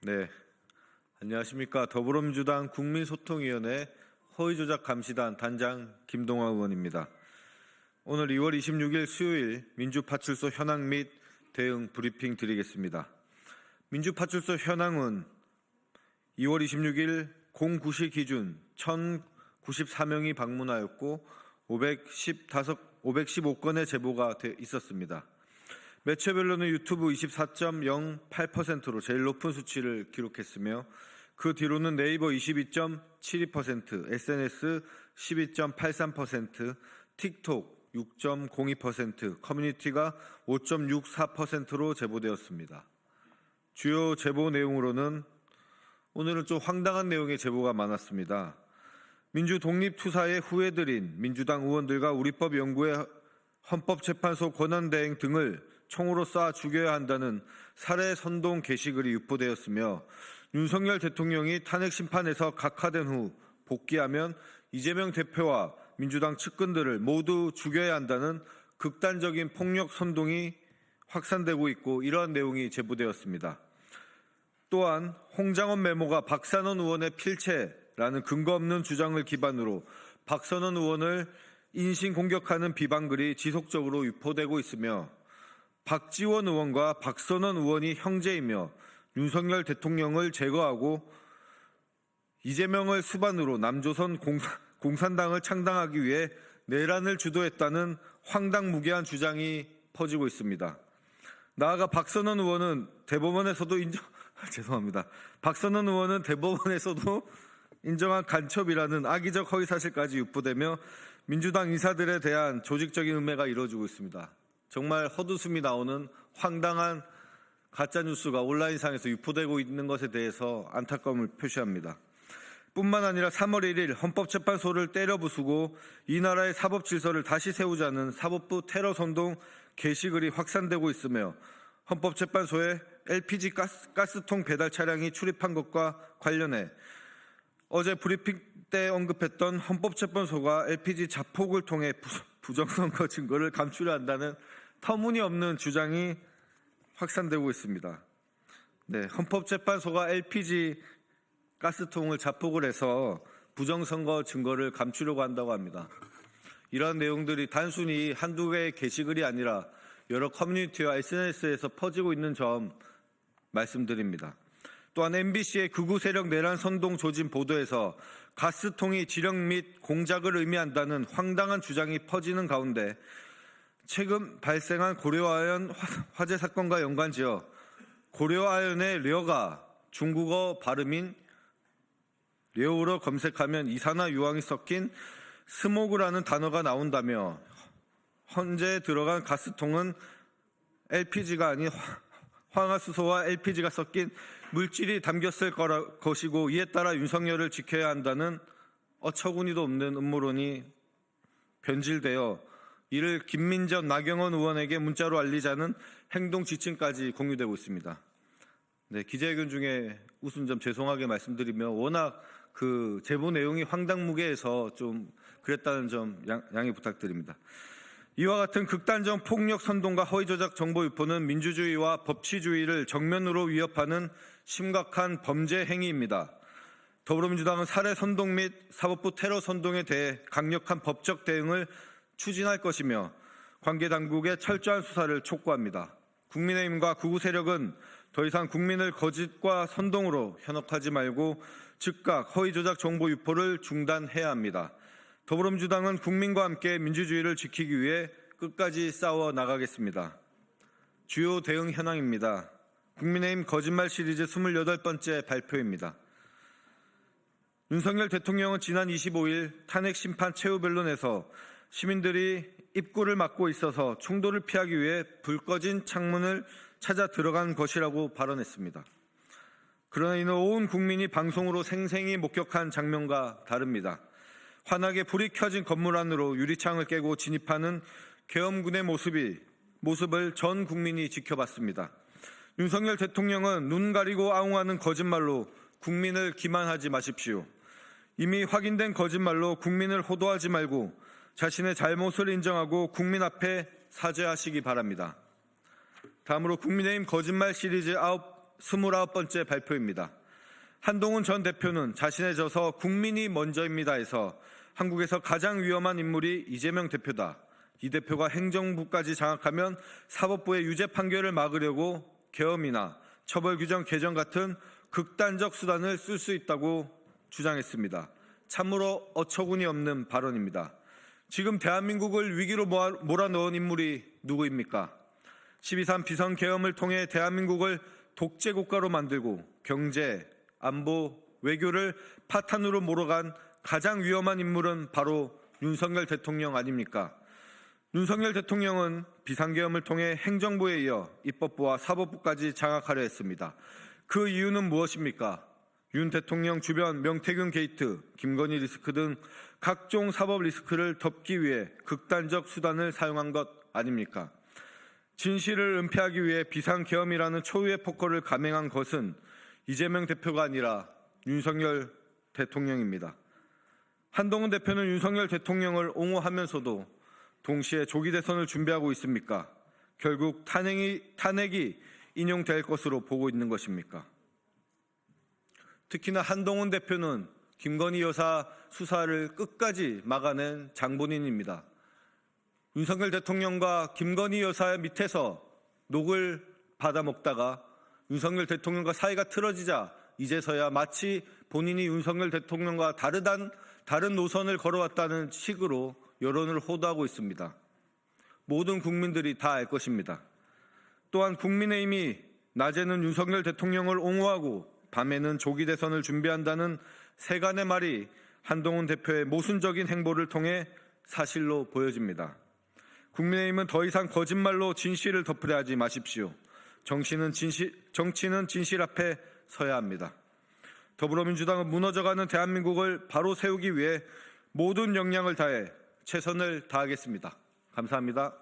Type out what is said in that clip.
네, 안녕하십니까. 더불어민주당 국민소통위원회 허위조작감시단 단장 김동화 의원입니다. 오늘 2월 26일 수요일 민주파출소 현황 및 대응 브리핑 드리겠습니다. 민주파출소 현황은 2월 26일 09시 기준 1,094명이 방문하였고 515건의 제보가 있었습니다. 매체별로는 유튜브 24.08%로 제일 높은 수치를 기록했으며 그 뒤로는 네이버 22.72%, SNS 12.83%, 틱톡 6.02%, 커뮤니티가 5.64%로 제보되었습니다. 주요 제보 내용으로는 오늘은 좀 황당한 내용의 제보가 많았습니다. 민주 독립투사에 후회드린 민주당 의원들과 우리법 연구회 헌법재판소 권한대행 등을 총으로 쏴 죽여야 한다는 살해 선동 게시글이 유포되었으며 윤석열 대통령이 탄핵 심판에서 각하된 후 복귀하면 이재명 대표와 민주당 측근들을 모두 죽여야 한다는 극단적인 폭력 선동이 확산되고 있고 이러한 내용이 제보되었습니다. 또한 홍장원 메모가 박선원 의원의 필체라는 근거 없는 주장을 기반으로 박선원 의원을 인신공격하는 비방글이 지속적으로 유포되고 있으며 박지원 의원과 박선원 의원이 형제이며 윤석열 대통령을 제거하고 이재명을 수반으로 남조선 공산당을 창당하기 위해 내란을 주도했다는 황당무계한 주장이 퍼지고 있습니다. 나아가 박선원 의원은 대법원에서도 박선원 의원은 대법원에서도 인정한 간첩이라는 악의적 허위사실까지 유포되며 민주당 인사들에 대한 조직적인 음해가 이루어지고 있습니다. 정말 헛웃음이 나오는 황당한 가짜뉴스가 온라인상에서 유포되고 있는 것에 대해서 안타까움을 표시합니다. 뿐만 아니라 3월 1일 헌법재판소를 때려부수고 이 나라의 사법질서를 다시 세우자는 사법부 테러 선동 게시글이 확산되고 있으며 헌법재판소에 LPG 가스통 배달 차량이 출입한 것과 관련해 어제 브리핑 때 언급했던 헌법재판소가 LPG 자폭을 통해 부정선거 증거를 감추려 한다는 터무니없는 주장이 확산되고 있습니다. 네, 헌법재판소가 LPG 가스통을 자폭을 해서 부정선거 증거를 감추려고 한다고 합니다. 이러한 내용들이 단순히 한두 개의 게시글이 아니라 여러 커뮤니티와 SNS에서 퍼지고 있는 점 말씀드립니다. 또한 MBC의 극우 세력 내란 선동 조진 보도에서 가스통이 지령 및 공작을 의미한다는 황당한 주장이 퍼지는 가운데 최근 발생한 고려아연 화재 사건과 연관지어 고려아연의 려가 중국어 발음인 려우로 검색하면 이산화 유황이 섞인 스모그라는 단어가 나온다며 현재 들어간 가스통은 LPG가 아닌 황화수소와 LPG가 섞인 물질이 담겼을 것이고 이에 따라 윤석열을 지켜야 한다는 어처구니도 없는 음모론이 변질되어 이를 김민전, 나경원 의원에게 문자로 알리자는 행동 지침까지 공유되고 있습니다. 네, 기자회견 중에 웃은 점 죄송하게 말씀드리며 워낙 그 제보 내용이 황당무계해서 좀 그랬다는 점 양해 부탁드립니다. 이와 같은 극단적 폭력 선동과 허위조작 정보 유포는 민주주의와 법치주의를 정면으로 위협하는 심각한 범죄 행위입니다. 더불어민주당은 살해 선동 및 사법부 테러 선동에 대해 강력한 법적 대응을 추진할 것이며 관계 당국의 철저한 수사를 촉구합니다. 국민의힘과 극우 세력은 더 이상 국민을 거짓과 선동으로 현혹하지 말고 즉각 허위조작 정보 유포를 중단해야 합니다. 더불어민주당은 국민과 함께 민주주의를 지키기 위해 끝까지 싸워 나가겠습니다. 주요 대응 현황입니다. 국민의힘 거짓말 시리즈 28번째 발표입니다. 윤석열 대통령은 지난 25일 탄핵 심판 최후 변론에서 시민들이 입구를 막고 있어서 충돌을 피하기 위해 불 꺼진 창문을 찾아 들어간 것이라고 발언했습니다. 그러나 이는 온 국민이 방송으로 생생히 목격한 장면과 다릅니다. 환하게 불이 켜진 건물 안으로 유리창을 깨고 진입하는 계엄군의 모습을 전 국민이 지켜봤습니다. 윤석열 대통령은 눈 가리고 아웅하는 거짓말로 국민을 기만하지 마십시오. 이미 확인된 거짓말로 국민을 호도하지 말고 자신의 잘못을 인정하고 국민 앞에 사죄하시기 바랍니다. 다음으로 국민의힘 거짓말 시리즈 29번째 발표입니다. 한동훈 전 대표는 자신의 저서 국민이 먼저입니다에서 한국에서 가장 위험한 인물이 이재명 대표다. 이 대표가 행정부까지 장악하면 사법부의 유죄 판결을 막으려고 계엄이나 처벌 규정 개정 같은 극단적 수단을 쓸 수 있다고 주장했습니다. 참으로 어처구니 없는 발언입니다. 지금 대한민국을 위기로 몰아넣은 인물이 누구입니까? 12.3 비선계엄을 통해 대한민국을 독재국가로 만들고 경제, 안보, 외교를 파탄으로 몰아간 가장 위험한 인물은 바로 윤석열 대통령 아닙니까? 윤석열 대통령은 비상계엄을 통해 행정부에 이어 입법부와 사법부까지 장악하려 했습니다. 그 이유는 무엇입니까? 윤 대통령 주변 명태균 게이트, 김건희 리스크 등 각종 사법 리스크를 덮기 위해 극단적 수단을 사용한 것 아닙니까? 진실을 은폐하기 위해 비상계엄이라는 초유의 폭거를 감행한 것은 이재명 대표가 아니라 윤석열 대통령입니다. 한동훈 대표는 윤석열 대통령을 옹호하면서도 동시에 조기 대선을 준비하고 있습니까? 결국 탄핵이 인용될 것으로 보고 있는 것입니까? 특히나 한동훈 대표는 김건희 여사 수사를 끝까지 막아낸 장본인입니다. 윤석열 대통령과 김건희 여사 밑에서 녹을 받아먹다가 윤석열 대통령과 사이가 틀어지자 이제서야 마치 본인이 윤석열 대통령과 다른 노선을 걸어왔다는 식으로 여론을 호도하고 있습니다. 모든 국민들이 다 알 것입니다. 또한 국민의힘이 낮에는 윤석열 대통령을 옹호하고 밤에는 조기 대선을 준비한다는 세간의 말이 한동훈 대표의 모순적인 행보를 통해 사실로 보여집니다. 국민의힘은 더 이상 거짓말로 진실을 덮으려 하지 마십시오. 정치는 진실 앞에 서야 합니다. 더불어민주당은 무너져가는 대한민국을 바로 세우기 위해 모든 역량을 다해 최선을 다하겠습니다. 감사합니다.